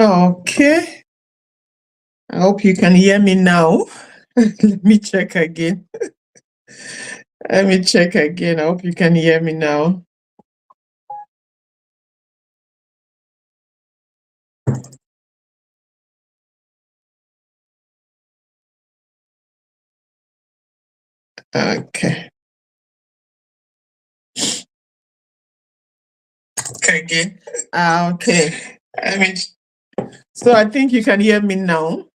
Okay. I hope you can hear me now. Let me check again. Let me check again. I hope you can hear me now. Okay. Okay, again. Okay. I mean, so I think you can hear me now.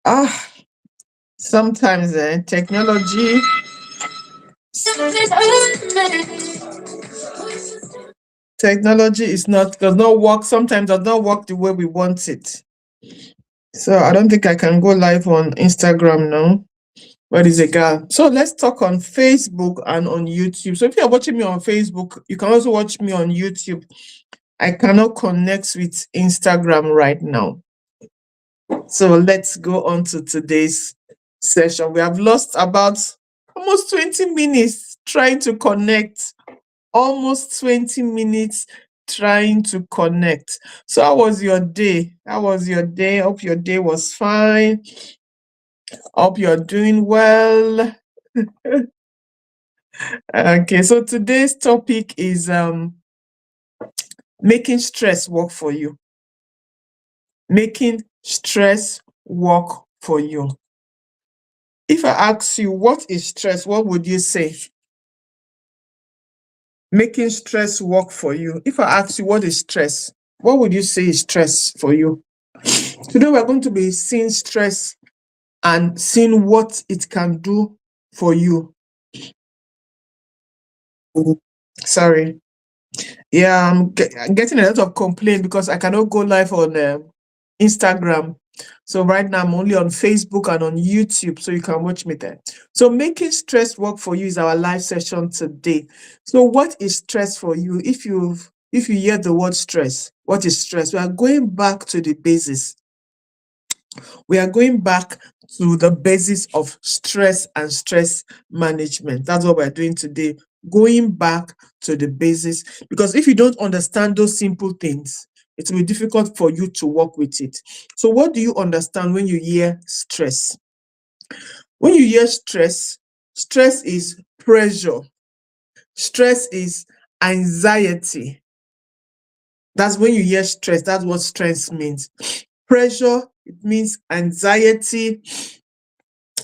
Ah, sometimes technology. Technology does not work. Sometimes does not work the way we want it. So I don't think I can go live on Instagram now. Where is a girl? So let's talk on Facebook and on YouTube. So if you're watching me on Facebook, you can also watch me on YouTube. I cannot connect with Instagram right now. So let's go on to today's session. We have lost about almost 20 minutes trying to connect. Almost 20 minutes trying to connect. So how was your day? How was your day? Hope your day was fine. Hope you're doing well. Okay, so today's topic is making stress work for you. Making stress work for you. If I ask you what is stress, what would you say? Making stress work for you. If I ask you what is stress, what would you say is stress for you? Today we're going to be seeing stress and seeing what it can do for you. Sorry. Yeah, I'm getting a lot of complaint because I cannot go live on Instagram. So right now I'm only on Facebook and on YouTube, so you can watch me there. So making stress work for you is our live session today. So what is stress for you? If you hear the word stress, what is stress? We are going back to the basis. We are going back to the basis of stress and stress management. That's what we're doing today. Going back to the basis, because if you don't understand those simple things, it will be difficult for you to work with it. So, what do you understand when you hear stress? When you hear stress, stress is pressure, stress is anxiety. That's when you hear stress, that's what stress means. Pressure, it means anxiety,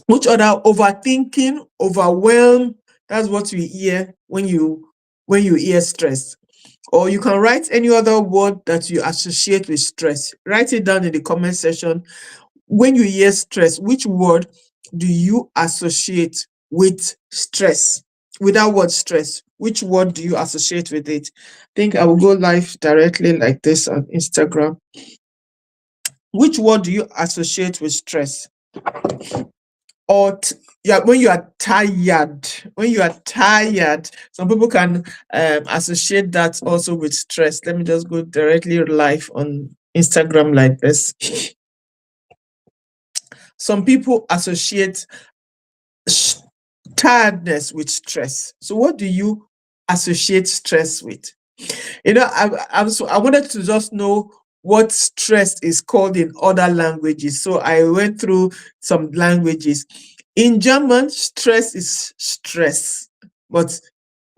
which other overthinking, overwhelm. That's what you hear when you hear stress. Or you can write any other word that you associate with stress. Write it down in the comment section. When you hear stress, which word do you associate with stress? With that word stress, which word do you associate with it? I think I will go live directly like this on Instagram. Which word do you associate with stress? Or yeah, when you are tired, some people can associate that also with stress. Let me just go directly live on Instagram like this. Some people associate tiredness with stress. So what do you associate stress with? I wanted to just know what stress is called in other languages. So I went through some languages. In German, stress is stress, but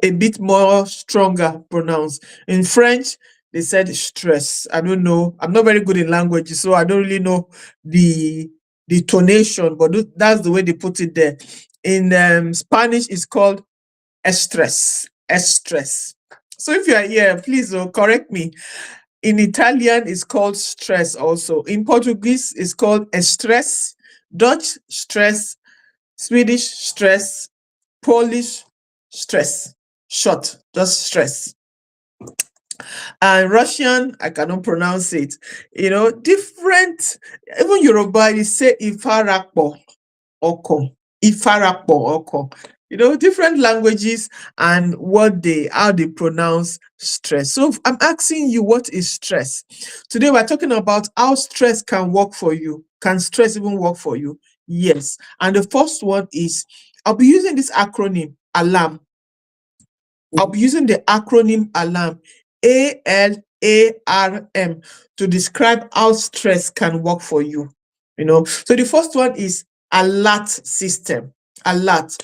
a bit more stronger pronounced. In French, they said stress. I don't know. I'm not very good in languages, so I don't really know the tonation, but that's the way they put it there. In Spanish, it's called estrés. Estrés. So if you are here, please correct me. In Italian, it's called stress also. In Portuguese, it's called estrés. Dutch, stress. Swedish, stress. Polish, stress. Short, just stress. And Russian, I cannot pronounce it. Different. Even Yoruba, they say Ifarakpo Oko. Ifarakpo Oko. Different languages and how they pronounce stress. So I'm asking you, what is stress? Today we're talking about how stress can work for you. Can stress even work for you? Yes. And the first one is, I'll be using this acronym, ALARM. I'll be using the acronym ALARM. ARM, to describe how stress can work for you. So the first one is alert system. Alert.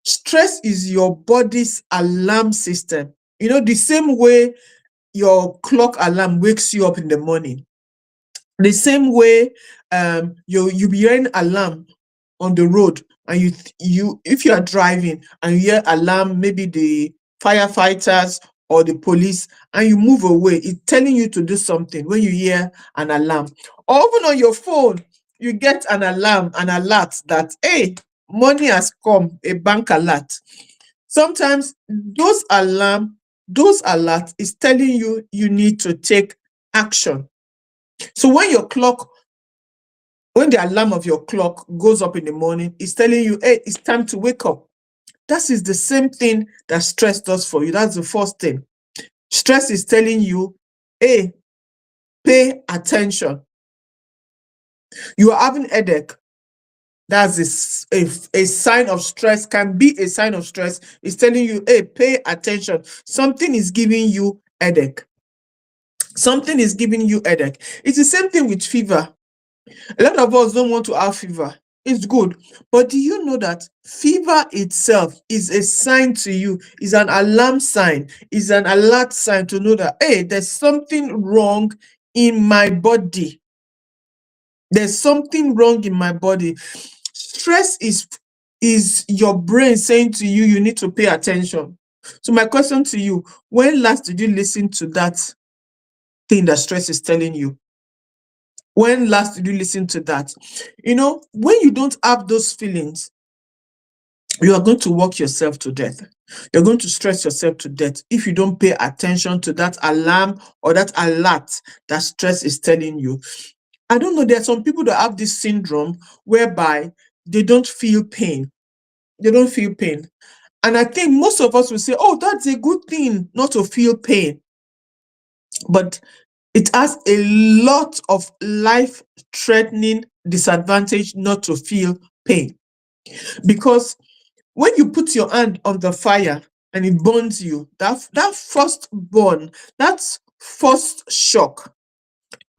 Stress is your body's alarm system. The same way your clock alarm wakes you up in the morning, the same way you be hearing alarm on the road, and you if you are driving and you hear alarm, maybe the firefighters or the police, and you move away, it's telling you to do something when you hear an alarm. Or even on your phone, you get an alarm, an alert that, hey, money has come, a bank alert. Sometimes those alerts is telling you you need to take action. So when the alarm of your clock goes up in the morning, it's telling you, hey, it's time to wake up. That is the same thing that stress does for you. That's the first thing. Stress is telling you, hey, pay attention. You are having headache. That's a sign of stress, can be a sign of stress. It's telling you, hey, pay attention. Something is giving you headache. Something is giving you headache. It's the same thing with fever. A lot of us don't want to have fever. It's good. But do you know that fever itself is a sign to you, is an alarm sign, is an alert sign to know that, hey, there's something wrong in my body. There's something wrong in my body. Stress is your brain saying to you, you need to pay attention. So my question to you, when last did you listen to that thing that stress is telling you? When last did you listen to that? When you don't have those feelings, you are going to work yourself to death. You're going to stress yourself to death if you don't pay attention to that alarm or that alert that stress is telling you. I don't know, there are some people that have this syndrome whereby they don't feel pain. They don't feel pain. And I think most of us will say, oh, that's a good thing not to feel pain. But it has a lot of life-threatening disadvantage not to feel pain. Because when you put your hand on the fire and it burns you, that first burn, that first shock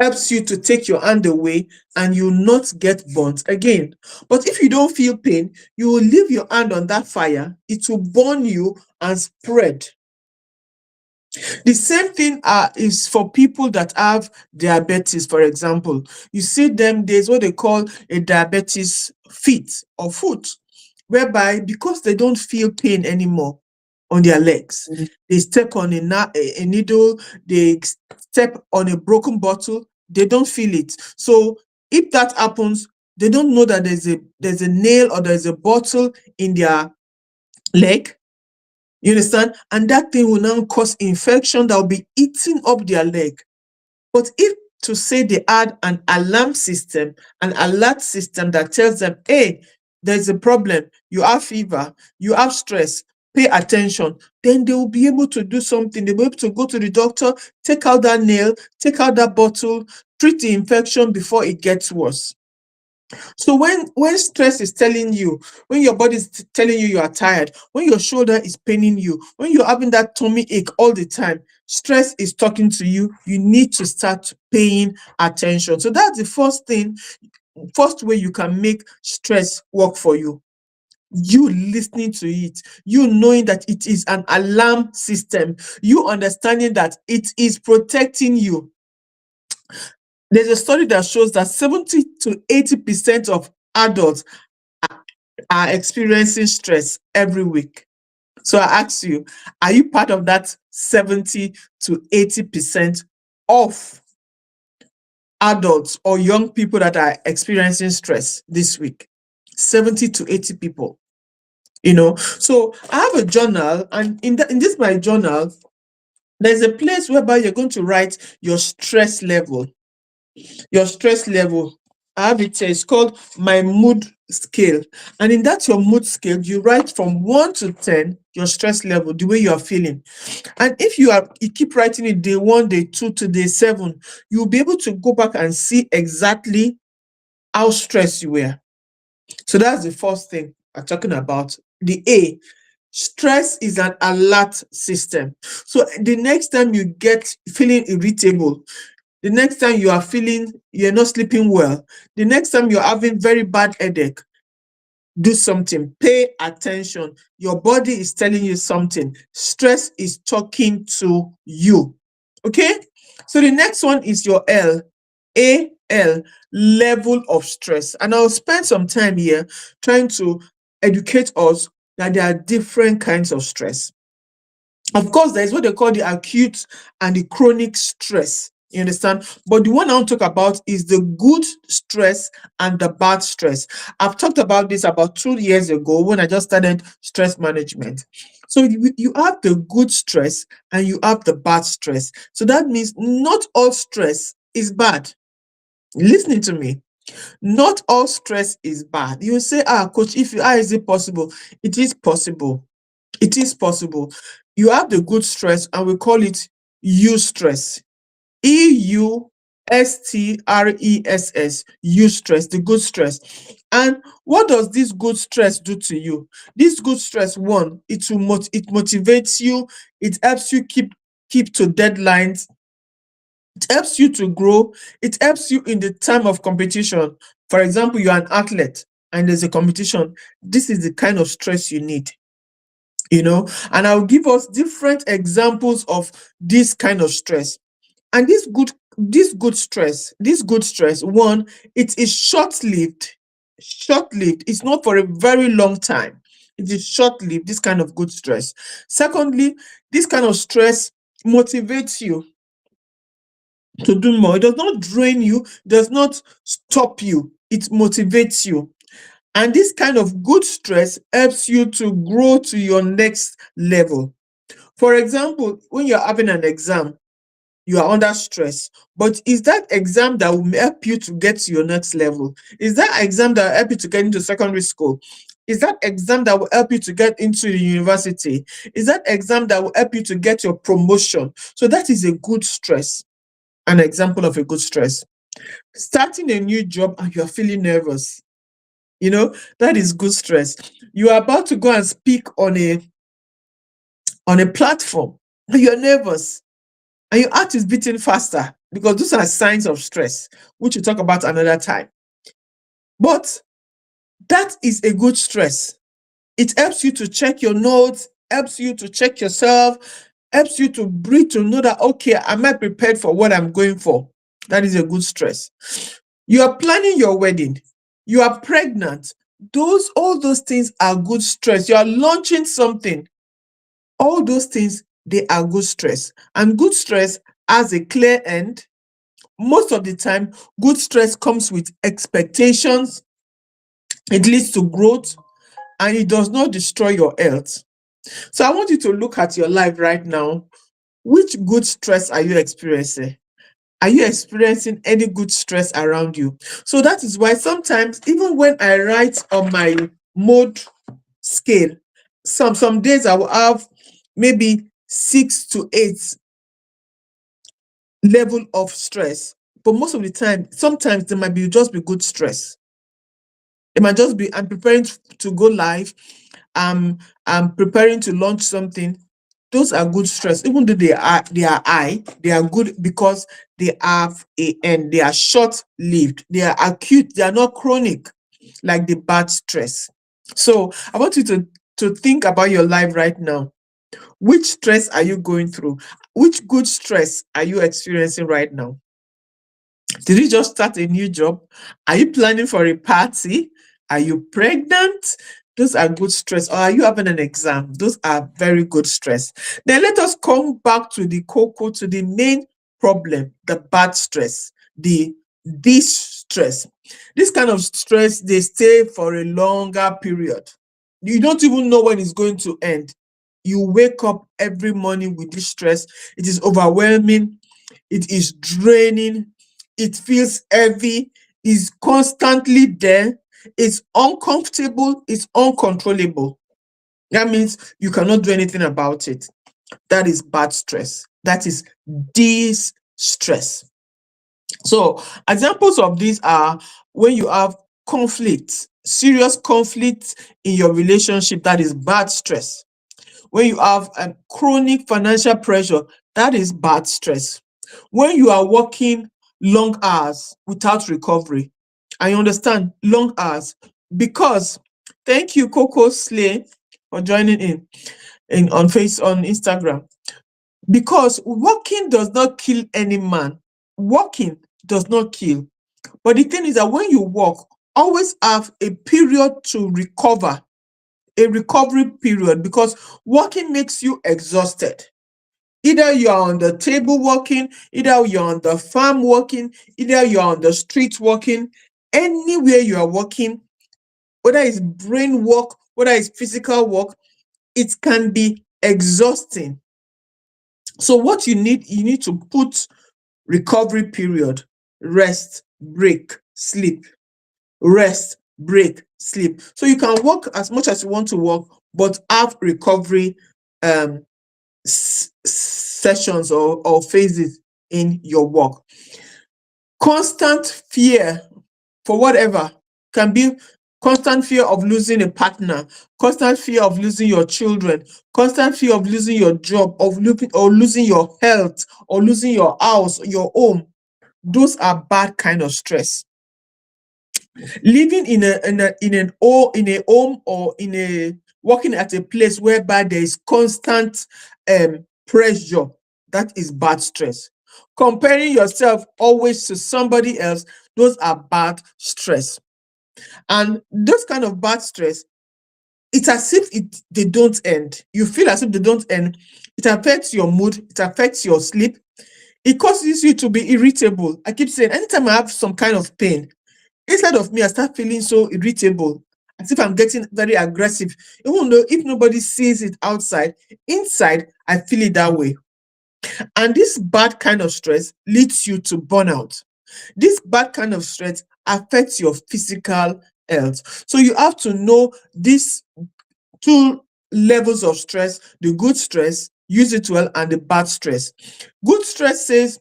helps you to take your hand away and you not get burnt again. But if you don't feel pain, you will leave your hand on that fire, it will burn you and spread. The same thing is for people that have diabetes, for example. You see them, there's what they call a diabetes feet or foot, whereby because they don't feel pain anymore on their legs, they step on a needle, they step on a broken bottle, they don't feel it. So if that happens, they don't know that there's a nail or there's a bottle in their leg. You understand? And that thing will now cause infection that will be eating up their leg. But if to say they add an alarm system, an alert system that tells them, hey, there's a problem, you have fever, you have stress, pay attention, then they will be able to do something. They'll be able to go to the doctor, take out that nail, take out that bottle, treat the infection before it gets worse. So when stress is telling you, when your body is telling you are tired, when your shoulder is paining you, when you're having that tummy ache all the time, stress is talking to you, you need to start paying attention. So that's the first way you can make stress work for you. You listening to it, you knowing that it is an alarm system, you understanding that it is protecting you. There's a study that shows that 70 to 80% of adults are experiencing stress every week. So I ask you, are you part of that 70 to 80% of adults or young people that are experiencing stress this week? 70 to 80 people. So I have a journal, and in this my journal, there's a place whereby you're going to write your stress level. Your stress level. I have it here. It's called my mood scale. And in that your mood scale, you write from 1 to 10 your stress level, the way you are feeling. And if you keep writing it day 1, day 2 to day 7, you'll be able to go back and see exactly how stressed you were. So that's the first thing I'm talking about. The A, Stress is an alert system. So the next time you get feeling irritable, the next time you are feeling you're not sleeping well, the next time you're having very bad headache, do something. Pay attention. Your body is telling you something. Stress is talking to you. Okay? So the next one is your L. A-L, level of stress. And I'll spend some time here trying to educate us that there are different kinds of stress. Of course, there is what they call the acute and the chronic stress. You understand? But the one I want to talk about is the good stress and the bad stress. I've talked about this about 2 years ago when I just started stress management. So you have the good stress and you have the bad stress. So that means not all stress is bad. Listening to me, not all stress is bad. You say, coach, how is it possible? It is possible. It is possible. You have the good stress, and we call it eustress. Eustress, eustress, the good stress. And what does this good stress do to you? This good stress, one, it motivates you, it helps you keep to deadlines, it helps you to grow, it helps you in the time of competition. For example, you're an athlete and there's a competition. This is the kind of stress you need. And I'll give us different examples of this kind of stress. And this good stress, one, it is short-lived. Short-lived. It's not for a very long time. It is short-lived, this kind of good stress. Secondly, this kind of stress motivates you to do more. It does not drain you, does not stop you, it motivates you. And this kind of good stress helps you to grow to your next level. For example, when you're having an exam, you are under stress, but is that exam that will help you to get to your next level? Is that exam that will help you to get into secondary school? Is that exam that will help you to get into the university? Is that exam that will help you to get your promotion? So that is a good stress, an example of a good stress. Starting a new job and you're feeling nervous, that is good stress. You are about to go and speak on a platform and you're nervous and your heart is beating faster, because those are signs of stress, which we'll talk about another time. But that is a good stress. It helps you to check your notes, helps you to check yourself, helps you to breathe, to know that, okay, am I prepared for what I'm going for? That is a good stress. You are planning your wedding, you are pregnant. All those things are good stress. You are launching something. All those things, they are good stress. And good stress has a clear end. Most of the time, good stress comes with expectations. It leads to growth and it does not destroy your health. So I want you to look at your life right now. Which good stress are you experiencing? Are you experiencing any good stress around you? So that is why sometimes, even when I write on my mode scale, some days I will have maybe 6 to 8 level of stress. But most of the time, sometimes there might just be good stress. It might just be, I'm preparing to go live. I'm preparing to launch something. Those are good stress. Even though they are high, they are good because they have a end. They are short-lived. They are acute. They are not chronic, like the bad stress. So I want you to think about your life right now. Which stress are you going through? Which good stress are you experiencing right now? Did you just start a new job? Are you planning for a party? Are you pregnant? Those are good stress. Or are you having an exam? Those are very good stress. Then let us come back to the cocoa, to the main problem, the bad stress, the distress. This kind of stress, they stay for a longer period. You don't even know when it's going to end. You wake up every morning with this stress. It is overwhelming. It is draining. It feels heavy. It's constantly there. It's uncomfortable. It's uncontrollable. That means you cannot do anything about it. That is bad stress. That is distress. So examples of these are when you have conflict, serious conflict in your relationship. That is bad stress. when you have chronic financial pressure, that is bad stress. When you are working long hours without recovery, I understand long hours, because thank you, Coco Slay, for joining in on Instagram. Because working does not kill any man. Working does not kill. But the thing is that when you work, always have a period to recover, a recovery period, because working makes you exhausted. Either you're on the table working, either you're on the farm working, either you're on the street working, anywhere you are working, whether it's brain work, whether it's physical work, it can be exhausting. So what you need to put recovery period, rest, break, sleep, rest, break, sleep. So you can work as much as you want to work, but have recovery um, sessions or phases in your work. Constant fear for whatever can be constant fear of losing a partner, constant fear of losing your children, constant fear of losing your job, or losing your health, or losing your house, your home. Those are bad kind of stress. Living in a home, or in a working at a place whereby there is constant pressure, that is bad stress. Comparing yourself always to somebody else, those are bad stress. And those kind of bad stress, it's as if they don't end. You feel as if they don't end. It affects your mood, it affects your sleep, it causes you to be irritable. I keep saying, anytime I have some kind of pain, inside of me, I start feeling so irritable, as if I'm getting very aggressive. Even though if nobody sees it outside, inside, I feel it that way. And this bad kind of stress leads you to burnout. This bad kind of stress affects your physical health. So you have to know these two levels of stress: the good stress, use it well, and the bad stress. Good stress says,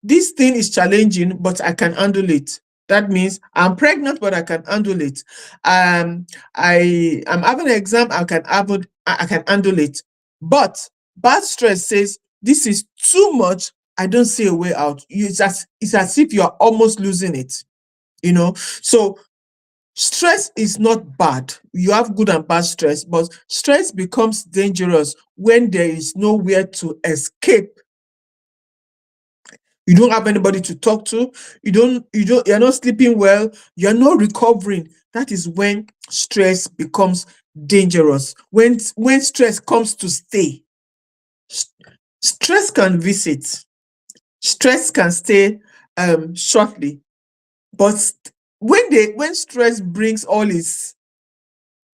this thing is challenging, but I can handle it. That means I'm pregnant, but I can handle it. I'm having an exam, I can handle it. But bad stress says, this is too much, I don't see a way out. It's as if you're almost losing it. So stress is not bad. You have good and bad stress, but stress becomes dangerous when there is nowhere to escape. You don't have anybody to talk to. You're not sleeping well. You're not recovering. That is when stress becomes dangerous. When stress comes to stay. Stress can visit. Stress can stay shortly. But when stress brings all its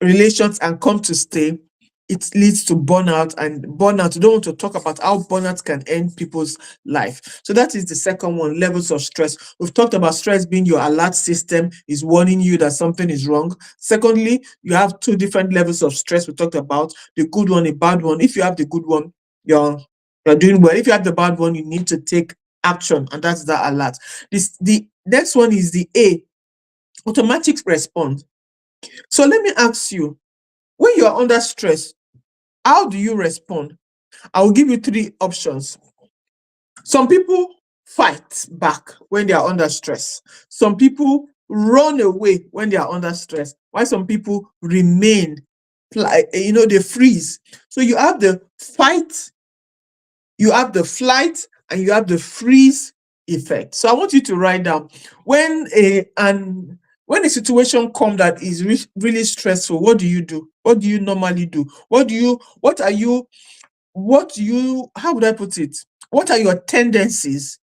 relations and come to stay, it leads to burnout. And burnout, you don't want to talk about how burnout can end people's life. So that is the second one: levels of stress. We've talked about stress being your alert system, is warning you that something is wrong. Secondly, you have two different levels of stress. We talked about the good one, a bad one. If you have the good one, you're doing well. If you have the bad one, you need to take action, and that's the alert. The next one is the A, automatic response. So let me ask you, when you are under stress, how do you respond? I will give you three options. Some people fight back when they are under stress. Some people run away when they are under stress. While some people remain, they freeze. So you have the fight, you have the flight, and you have the freeze effect. So I want you to write down, when a situation comes that is really stressful, what do you do? What do you normally do? How would I put it? What are your tendencies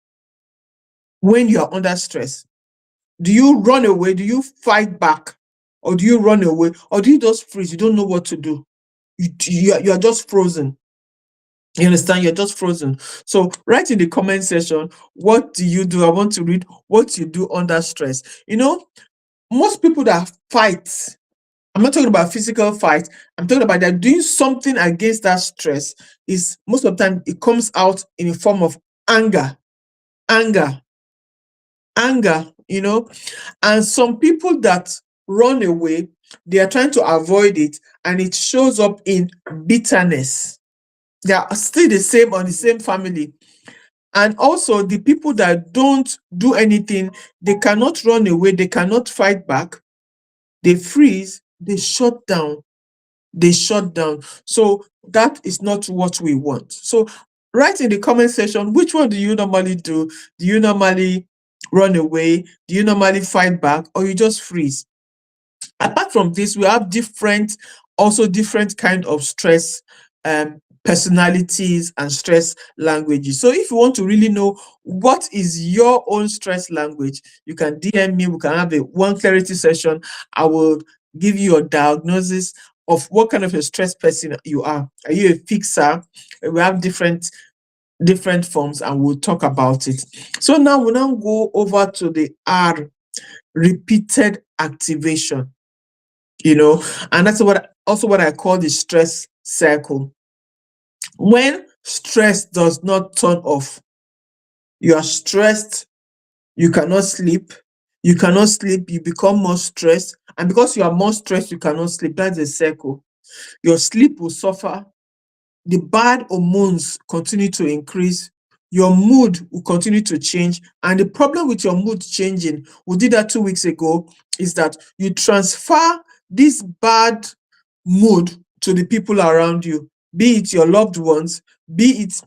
when you are under stress? Do you run away? Do you fight back? Or do you run away? Or do you just freeze? You don't know what to do. You are just frozen. You understand? You're just frozen. So write in the comment section, what do you do? I want to read what you do under stress. Most people that fight, I'm not talking about physical fight, I'm talking about they're doing something against that stress, is most of the time it comes out in a form of anger. Anger. And some people that run away, they are trying to avoid it, and it shows up in bitterness. They are still the same on the same family. And also, the people that don't do anything, they cannot run away, they cannot fight back, they freeze, they shut down. They shut down. So that is not what we want. So write in the comment section, which one do you normally do? Do you normally run away? Do you normally fight back? Or you just freeze? Apart from this, we have different kind of stress personalities and stress languages. So if you want to really know what is your own stress language, you can DM me. We can have a one clarity session. I will give you a diagnosis of what kind of a stress person you are. Are you a fixer? We have different forms, and we'll talk about it. So now we'll now go over to the R, repeated activation. And that's what I call the stress circle. When stress does not turn off, you are stressed, you cannot sleep, you become more stressed, and because you are more stressed, you cannot sleep. That's a circle. Your sleep will suffer, the bad hormones continue to increase, your mood will continue to change. And the problem with your mood changing, we did that 2 weeks ago, is that you transfer this bad mood to the people around you, be it your loved ones, be it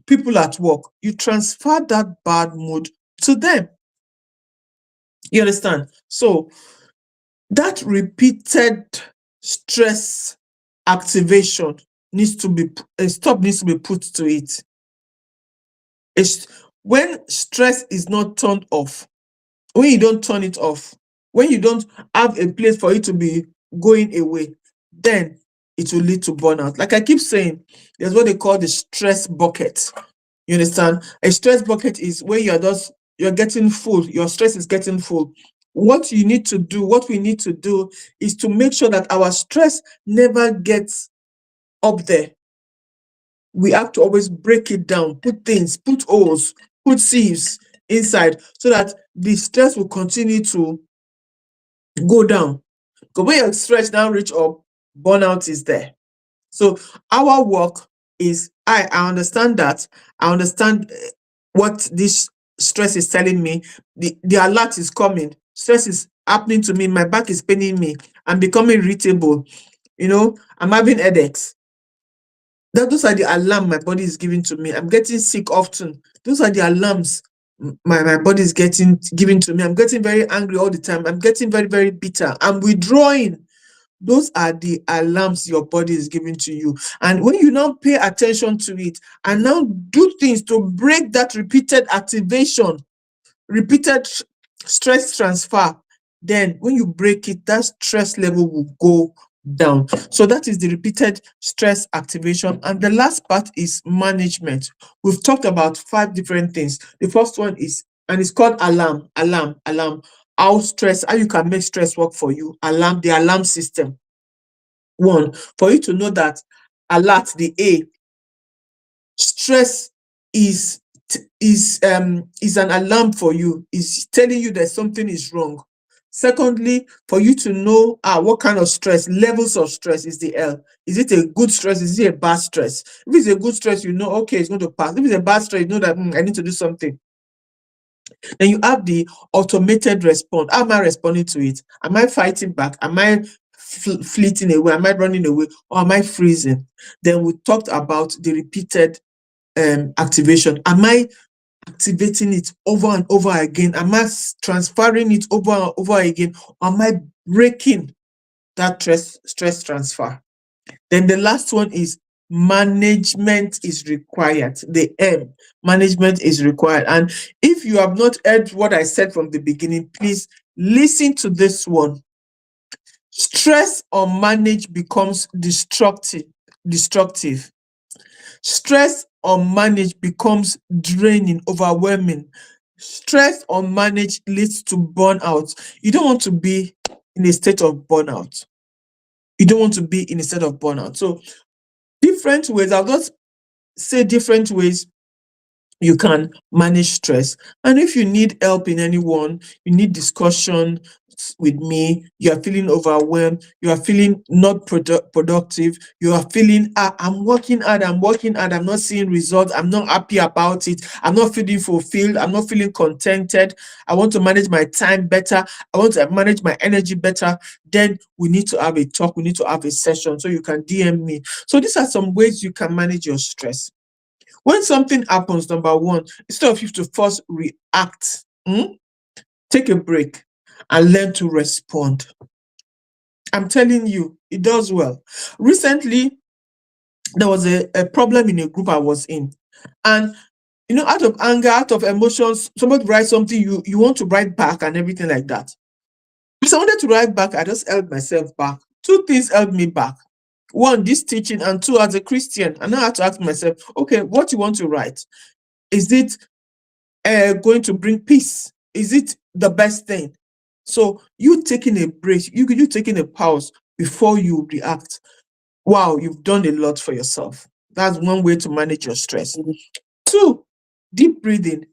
people at work. You transfer that bad mood to them. You understand? So that repeated stress activation needs to be a stop needs to be put to it. When stress is not turned off, when you don't turn it off, when you don't have a place for it to be going away, then it will lead to burnout. Like I keep saying, there's what they call the stress bucket. You understand? A stress bucket is where you're getting full, your stress is getting full. What we need to do is to make sure that our stress never gets up there. We have to always break it down, put holes, put sieves inside, so that the stress will continue to go down. Because when your stress now reach up, burnout is there. So our work is, I understand that. I understand what this stress is telling me. The alert is coming. Stress is happening to me. My back is paining me. I'm becoming irritable. I'm having headaches. Those are the alarm my body is giving to me. I'm getting sick often. Those are the alarms my body is giving to me. I'm getting very angry all the time. I'm getting very, very bitter. I'm withdrawing. Those are the alarms your body is giving to you. And when you now pay attention to it and now do things to break that repeated activation, repeated stress transfer, then when you break it, that stress level will go down. So that is the repeated stress activation. And the last part is management. We've talked about 5 different things. The first one is, and it's called alarm. How you can make stress work for you. The alarm system. One, for you to know that alert, the A, stress is an alarm for you, is telling you that something is wrong. Secondly, for you to know what kind of stress, levels of stress, is the L. Is it a good stress? Is it a bad stress? If it's a good stress, you know, okay, it's going to pass. If it's a bad stress, you know that I need to do something. Then you have the automated response. How am I responding to it? Am I fighting back? Am I fleeting away? Am I running away? Or am I freezing? Then we talked about the repeated activation. Am I activating it over and over again? Am I transferring it over and over again? Or am I breaking that stress transfer? Then the last one is management is required. The M, management is required. And if you have not heard what I said from the beginning, please listen to this one. Stress unmanaged becomes destructive. Stress unmanaged becomes draining, overwhelming. Stress unmanaged leads to burnout. You don't want to be in a state of burnout. So different ways, I'll just say different ways you can manage stress. And if you need help in anyone, you need discussion with me, you are feeling overwhelmed, you are feeling not productive, you are feeling, I'm working hard, I'm not seeing results, I'm not happy about it, I'm not feeling fulfilled, I'm not feeling contented, I want to manage my time better, I want to manage my energy better, then we need to have a talk, we need to have a session. So you can DM me. So these are some ways you can manage your stress. When something happens, number one, instead of you to first react, take a break and learn to respond. I'm telling you, it does well. Recently, there was a problem in a group I was in. And out of anger, out of emotions, somebody writes something, you want to write back and everything like that. If I wanted to write back, I just held myself back. Two things held me back. One, this teaching, and two, as a Christian, I now have to ask myself, okay, what you want to write? Is it going to bring peace? Is it the best thing? So you taking a break, you taking a pause before you react. Wow, you've done a lot for yourself. That's one way to manage your stress. Two, deep breathing.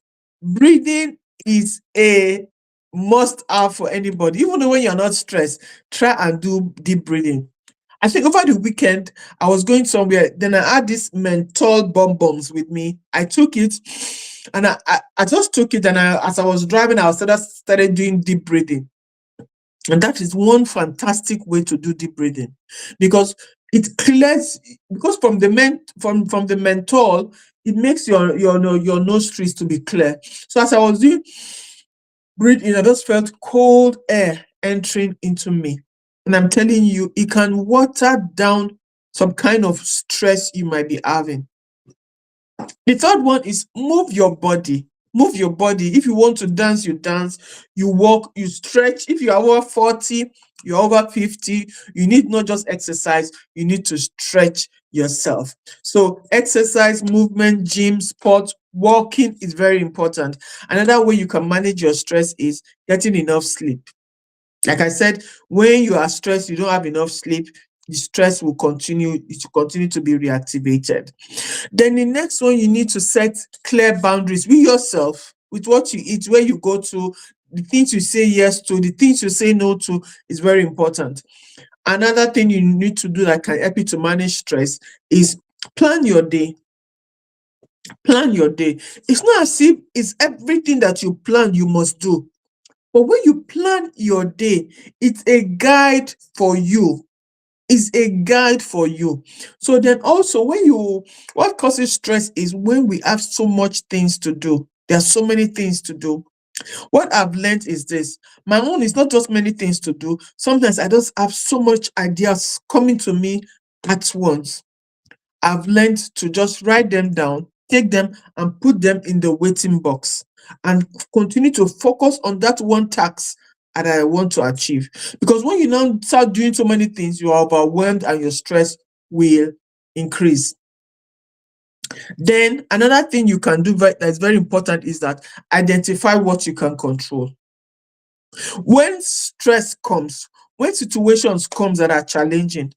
Breathing is a must have for anybody. Even though when you're not stressed, try and do deep breathing. I think over the weekend, I was going somewhere. Then I had this menthol bombs with me. I took it, and I just took it. And as I was driving, I started doing deep breathing. And that is one fantastic way to do deep breathing, because it clears. Because from the menthol, it makes your nostrils to be clear. So as I was doing breathing, I just felt cold air entering into me. And I'm telling you, it can water down some kind of stress you might be having. The third one is move your body. Move your body. If you want to dance, you dance, you walk, you stretch. If you are over 40, you're over 50, you need not just exercise, you need to stretch yourself. So exercise, movement, gym, sport, walking is very important. Another way you can manage your stress is getting enough sleep. Like I said, when you are stressed, you don't have enough sleep, the stress will continue, it will continue to be reactivated. Then the next one, you need to set clear boundaries with yourself, with what you eat, where you go to, the things you say yes to, the things you say no to is very important. Another thing you need to do that can help you to manage stress is plan your day. Plan your day. It's not as if it's everything that you plan you must do. But when you plan your day, it's a guide for you. It's a guide for you. So then also what causes stress is when we have so much things to do. There are so many things to do. What I've learned is this. My own is not just many things to do. Sometimes I just have so much ideas coming to me at once. I've learned to just write them down, take them and put them in the waiting box, and continue to focus on that one task that I want to achieve. Because when you now start doing so many things, you are overwhelmed and your stress will increase. Then another thing you can do that is very important is that identify what you can control. When stress comes, when situations comes that are challenging,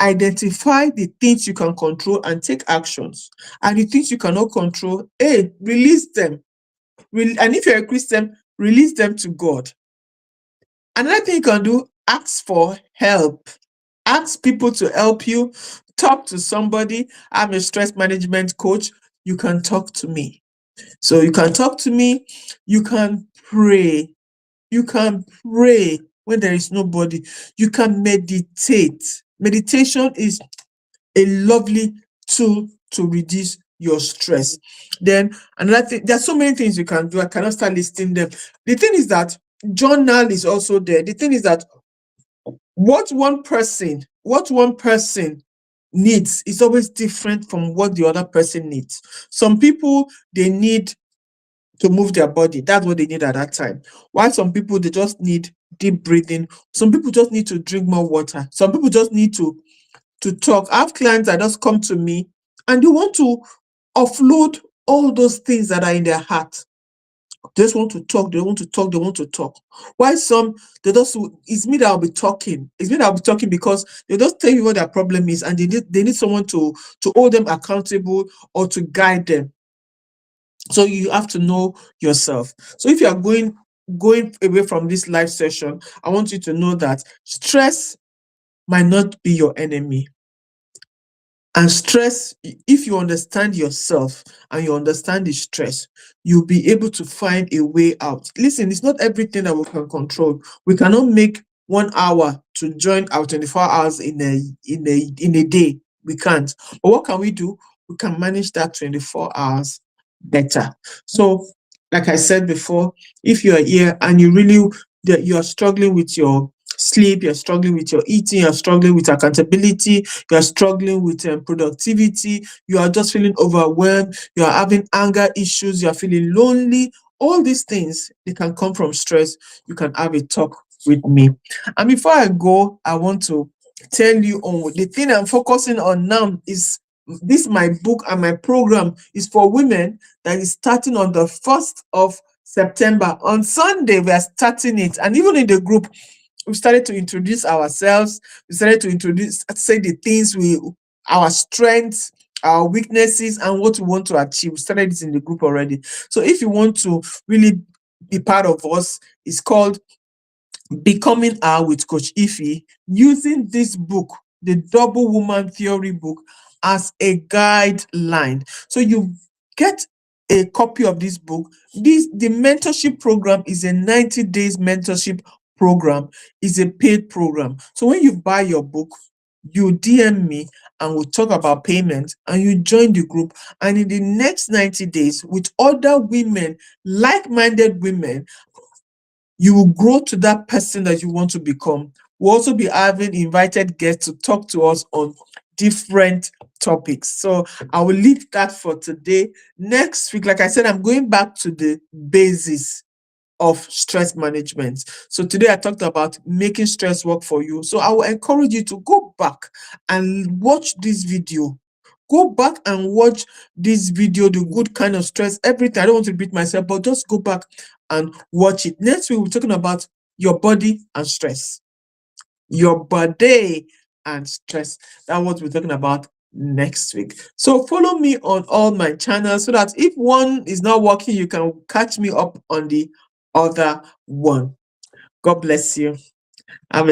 identify the things you can control and take actions. And the things you cannot control, release them. And if you're a Christian, release them to God. Another thing you can do, ask for help. Ask people to help you. Talk to somebody. I'm a stress management coach. You can talk to me. So you can talk to me. You can pray. You can pray when there is nobody. You can meditate. Meditation is a lovely tool to reduce your stress. Then another thing, there are so many things you can do. I cannot start listing them. The thing is that journal is also there. The thing is that what one person needs is always different from what the other person needs. Some people, they need to move their body. That's what they need at that time. While some people, they just need deep breathing. Some people just need to drink more water. Some people just need to talk. I have clients that just come to me and they want to offload all those things that are in their heart. They just want to talk, they want to talk, they want to talk. Why some, it's me that I'll be talking. It's me that I'll be talking because they just tell you what their problem is and they need someone to hold them accountable or to guide them. So you have to know yourself. So if you are going away from this live session, I want you to know that stress might not be your enemy. And stress, if you understand yourself and you understand the stress, you'll be able to find a way out. Listen, it's not everything that we can control. We cannot make 1 hour to join our 24 hours in a day. We can't. But what can we do? We can manage that 24 hours better. So, like I said before, if you are here and you are struggling with your sleep, you're struggling with your eating, you're struggling with accountability, you're struggling with productivity, you are just feeling overwhelmed, you are having anger issues, you're feeling lonely, all these things, they can come from stress. You can have a talk with me. And before I go, I want to tell you on the thing I'm focusing on now is this my book and my program is for women that is starting on the 1st of September. On Sunday, we are starting it. And even in the group, we started to introduce ourselves. We started to say the things our strengths, our weaknesses, and what we want to achieve. We started this in the group already. So if you want to really be part of us, it's called Becoming Her with Coach Ify, using this book, the Double Woman Theory book, as a guideline. So you get a copy of this book. The mentorship program is a 90 days mentorship program, is a paid program. So when you buy your book, you DM me and we'll talk about payment and you join the group. And in the next 90 days, with other women, like-minded women, you will grow to that person that you want to become. We'll also be having invited guests to talk to us on different topics. So I will leave that for today. Next week, like I said, I'm going back to the basis of stress management. So today I talked about making stress work for you. So I will encourage you to go back and watch this video. Go back and watch this video, the good kind of stress, everything. I don't want to repeat myself, but just go back and watch it. Next week, we're talking about your body and stress. Your body and stress. That's what we're talking about next week. So follow me on all my channels so that if one is not working, you can catch me up on the other one. God bless you. Have a